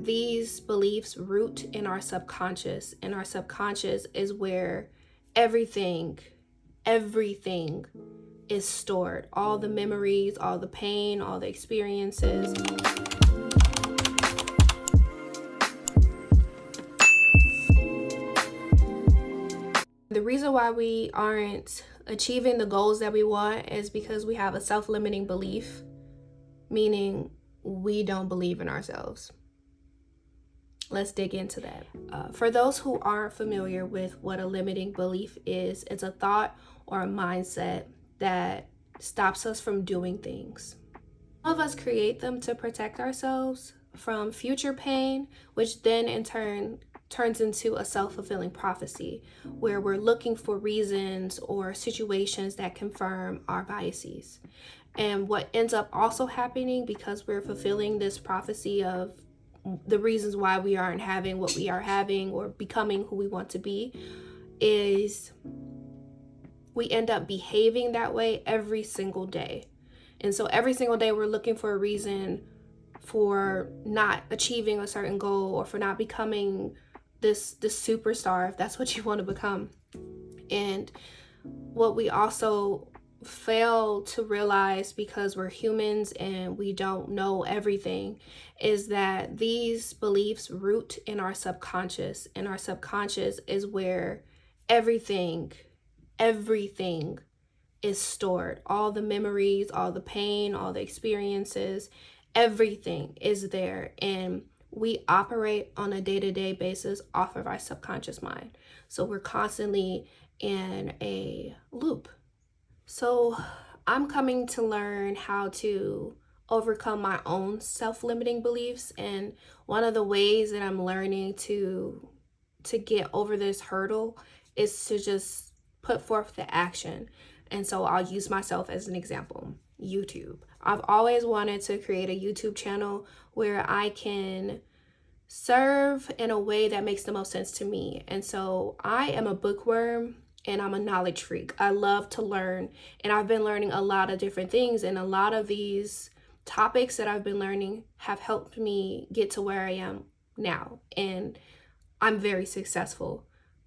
these beliefs root in our subconscious, and our subconscious is where everything is stored. All the memories, all the pain, all the experiences. The reason why we aren't achieving the goals that we want is because we have a self-limiting belief, meaning we don't believe in ourselves. Let's dig into that. For those who aren't familiar with what a limiting belief is, it's a thought or a mindset that stops us from doing things. Some of us create them to protect ourselves from future pain, which then in turn turns into a self-fulfilling prophecy where we're looking for reasons or situations that confirm our biases. And what ends up also happening, because we're fulfilling this prophecy of the reasons why we aren't having what we are having or becoming who we want to be, is we end up behaving that way every single day. And so every single day we're looking for a reason for not achieving a certain goal or for not becoming this superstar, if that's what you want to become. And what we also fail to realize, because we're humans and we don't know everything, is that these beliefs root in our subconscious, and our subconscious is where everything is stored. All the memories, all the pain, all the experiences, everything is there. And we operate on a day-to-day basis off of our subconscious mind. So we're constantly in a loop. So I'm coming to learn how to overcome my own self-limiting beliefs. And one of the ways that I'm learning to get over this hurdle is to just put forth the action. And so I'll use myself as an example. YouTube. I've always wanted to create a YouTube channel where I can serve in a way that makes the most sense to me. And so I am a bookworm and I'm a knowledge freak. I love to learn, and I've been learning a lot of different things, and a lot of these topics that I've been learning have helped me get to where I am now, and I'm very successful.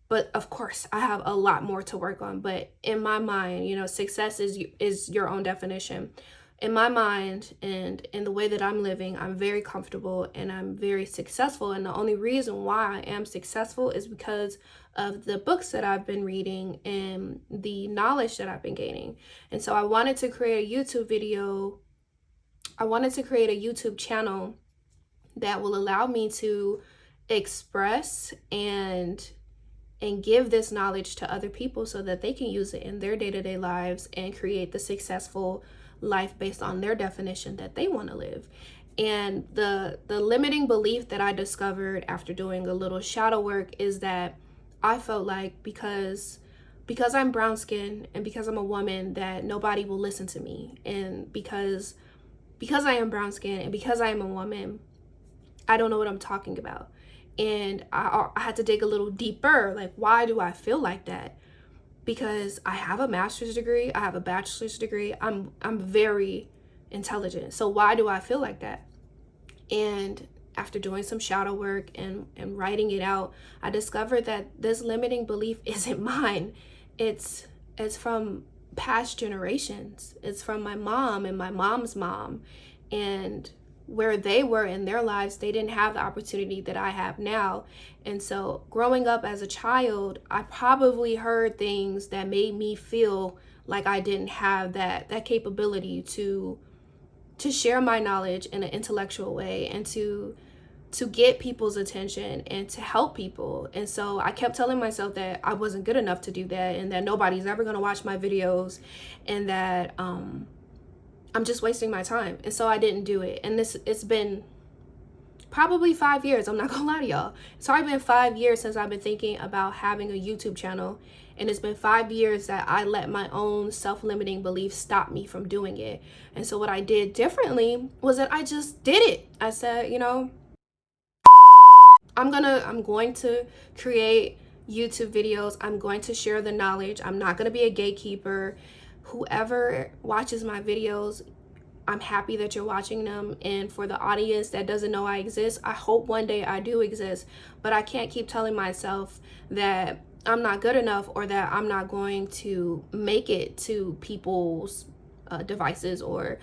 But of course, I have a lot more to work on. But in my mind, success is your own definition. In my mind and in the way that I'm living, I'm very comfortable and I'm very successful. And the only reason why I am successful is because of the books that I've been reading and the knowledge that I've been gaining. And so I wanted to create a YouTube video. I wanted to create a YouTube channel that will allow me to express and give this knowledge to other people so that they can use it in their day-to-day lives and create the successful life based on their definition that they want to live. And the limiting belief that I discovered after doing a little shadow work is that I felt like because I'm brown skinned and because I'm a woman, that nobody will listen to me. And because I am brown skinned and because I am a woman, I don't know what I'm talking about. And I had to dig a little deeper. Like, why do I feel like that? Because I have a master's degree, I have a bachelor's degree, I'm very intelligent. So why do I feel like that? And after doing some shadow work and writing it out, I discovered that this limiting belief isn't mine. It's from past generations. It's from my mom and my mom's mom. And where they were in their lives, they didn't have the opportunity that I have now. And so growing up as a child, I probably heard things that made me feel like I didn't have that capability to share my knowledge in an intellectual way and to get people's attention and to help people. And so I kept telling myself that I wasn't good enough to do that, and that nobody's ever going to watch my videos, and that I'm just wasting my time. And so I didn't do it. And it's been probably 5 years. I'm not gonna lie to y'all. It's already been 5 years since I've been thinking about having a YouTube channel. And it's been 5 years that I let my own self-limiting beliefs stop me from doing it. And so what I did differently was that I just did it. I said, I'm going to create YouTube videos. I'm going to share the knowledge. I'm not going to be a gatekeeper. Whoever watches my videos, I'm happy that you're watching them. And for the audience that doesn't know I exist, I hope one day I do exist. But I can't keep telling myself that I'm not good enough or that I'm not going to make it to people's devices or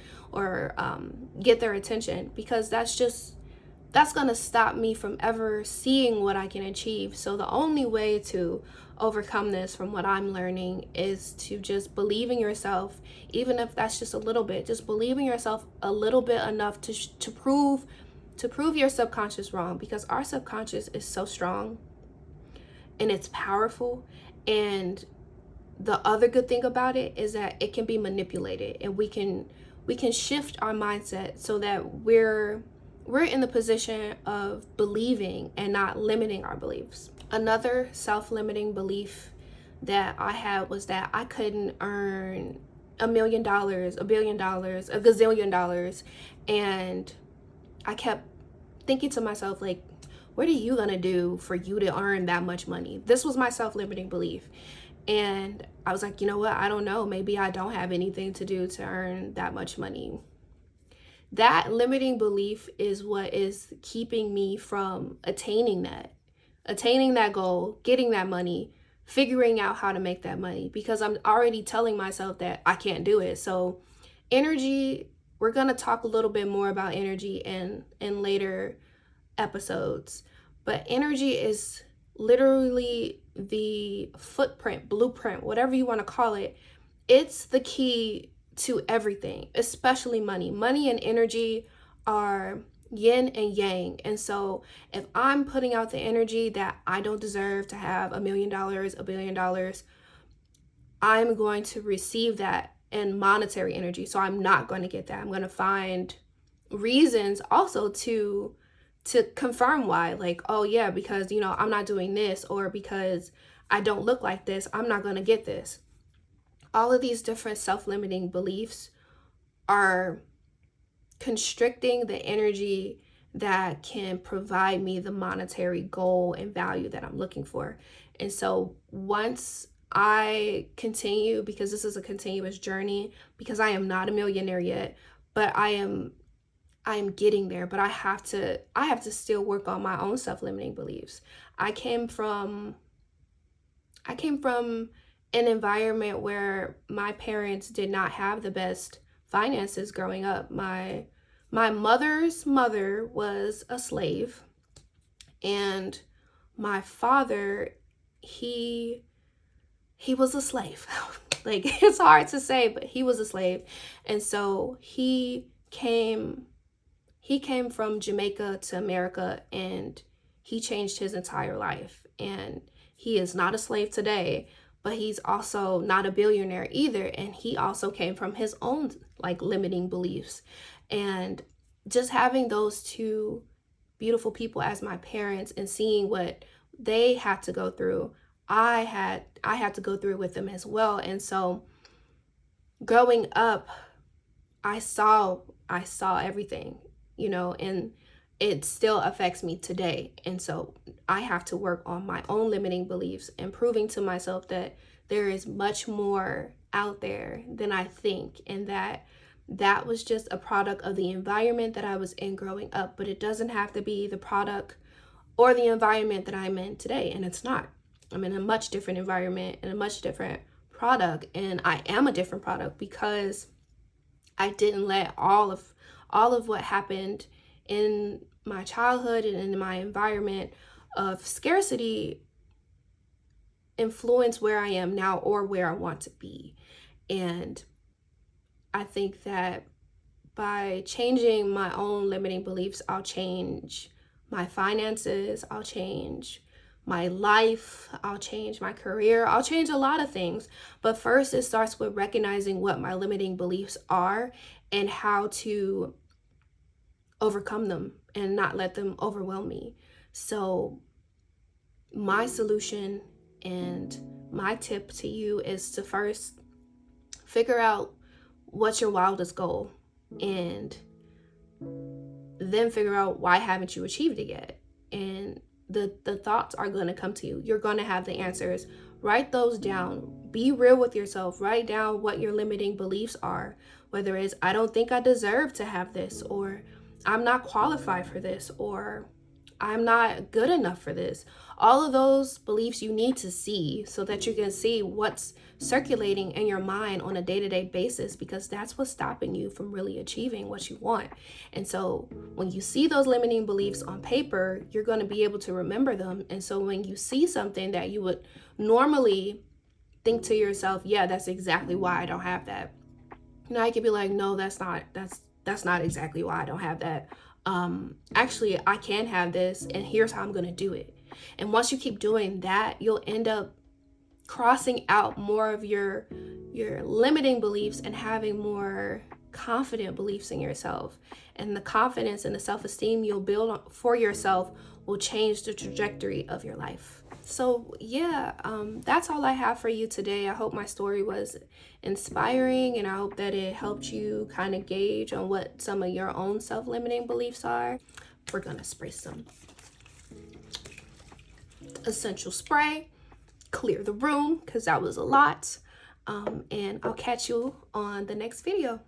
get their attention, because that's going to stop me from ever seeing what I can achieve. So the only way to overcome this, from what I'm learning, is to just believe in yourself, even if that's just a little bit. Just believe in yourself a little bit enough to prove your subconscious wrong, because our subconscious is so strong and it's powerful. And the other good thing about it is that it can be manipulated, and we can shift our mindset so that we're in the position of believing and not limiting our beliefs. Another self-limiting belief that I had was that I couldn't earn $1 million, $1 billion, a gazillion dollars. And I kept thinking to myself, like, what are you gonna do for you to earn that much money? This was my self-limiting belief. And I was like, you know what? I don't know. Maybe I don't have anything to do to earn that much money. That limiting belief is what is keeping me from attaining that goal, getting that money, figuring out how to make that money, because I'm already telling myself that I can't do it. So energy, we're going to talk a little bit more about energy in later episodes, but energy is literally the footprint, blueprint, whatever you want to call it. It's the key to everything, especially money. Money and energy are yin and yang. And so if I'm putting out the energy that I don't deserve to have $1 million, $1 billion, I'm going to receive that in monetary energy. So I'm not going to get that. I'm going to find reasons also to confirm why, like, oh yeah, because, you know, I'm not doing this, or because I don't look like this, I'm not going to get this. All of these different self-limiting beliefs are constricting the energy that can provide me the monetary goal and value that I'm looking for. And so once I continue, because this is a continuous journey, because I am not a millionaire yet, but I am getting there, but I have to still work on my own self-limiting beliefs. I came from an environment where my parents did not have the best finances growing up. My mother's mother was a slave, and my father, he was a slave. Like, it's hard to say, but he was a slave. And so he came from Jamaica to America, and he changed his entire life. And he is not a slave today, but he's also not a billionaire either. And he also came from his own like limiting beliefs. And just having those two beautiful people as my parents and seeing what they had to go through, I had to go through with them as well. And so growing up, I saw everything, you know, and it still affects me today. And so I have to work on my own limiting beliefs and proving to myself that there is much more out there than I think, and that was just a product of the environment that I was in growing up. But it doesn't have to be the product or the environment that I'm in today, and it's not. I'm in a much different environment and a much different product, and I am a different product because I didn't let all of what happened in my childhood and in my environment of scarcity influence where I am now or where I want to be. And I think that by changing my own limiting beliefs, I'll change my finances, I'll change my life, I'll change my career, I'll change a lot of things. But first, it starts with recognizing what my limiting beliefs are and how to overcome them and not let them overwhelm me. So my solution and my tip to you is to first figure out what's your wildest goal, and then figure out why haven't you achieved it yet. And the thoughts are going to come to you. You're going to have the answers. Write those down. be real with yourself. Write down what your limiting beliefs are, whether it's I don't think I deserve to have this, or I'm not qualified for this, or I'm not good enough for this. All of those beliefs you need to see so that you can see what's circulating in your mind on a day-to-day basis, because that's what's stopping you from really achieving what you want. And so when you see those limiting beliefs on paper, you're going to be able to remember them. And so when you see something that you would normally think to yourself, yeah, that's exactly why I don't have that. Now I could be like, no, that's not exactly why I don't have that. Actually, I can have this, and here's how I'm going to do it. And once you keep doing that, you'll end up crossing out more of your limiting beliefs and having more confident beliefs in yourself. And the confidence and the self-esteem you'll build for yourself will change the trajectory of your life. So yeah, that's all I have for you today. I hope my story was inspiring, and I hope that it helped you kind of gauge on what some of your own self-limiting beliefs are. We're gonna spray some essential spray, clear the room, because that was a lot. And I'll catch you on the next video.